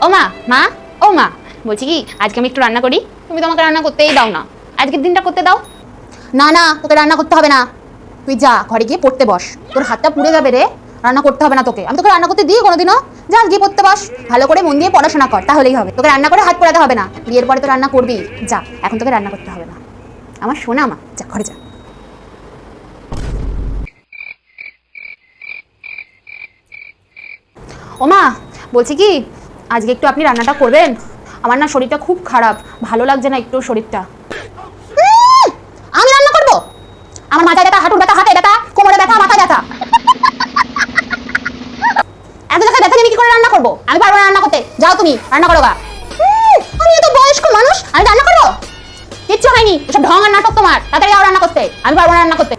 ও মা, মা, ও মা, বলছি কি আজকে আমি একটু রান্না করি, তুমি তো আমাকে রান্না করতেই দাও না, আজকের দিনটা করতে দাও। না না, তোকে রান্না করতে হবে না, তুই যা ঘরে গিয়ে পড়তে বস, তোর হাতটা পুড়ে যাবে রে। রান্না করতে হবে না তোকে, আমি তোকে রান্না করতে দিই কোনোদিনও? যা গিয়ে পড়তে বস, ভালো করে মন দিয়ে পড়াশোনা কর, তাহলেই হবে। তোকে রান্না করে হাত পোড়াতে হবে না, বিয়ের পরে তো রান্না করবি। যা, এখন তোকে রান্না করতে হবে না, আমার সোনা মা, যা ঘরে যা। ও মা, বলছি কি আজকে একটু আপনি রান্নাটা করবেন? আমার না শরীরটা খুব খারাপ, ভালো লাগছে না একটু শরীরটা। আমি রান্না করবো? আমার মাথা ব্যথা, হাঁটুর ব্যথা, হাতে ব্যথা, কোমরে ব্যথা, মাথা ব্যথা, এত জায়গায় ব্যথা নিয়ে কি করে রান্না করবো? আমি পারবো না রান্না করতে, যাও তুমি রান্না করো গা। আমি এত বয়স্ক মানুষ, আমি রান্না করবো? কিচ্ছু হয়নি, এসব ঢং আর নাটক তোমার, তাড়াতাড়ি যাও রান্না করতে, আমি পারবো না রান্না করতে।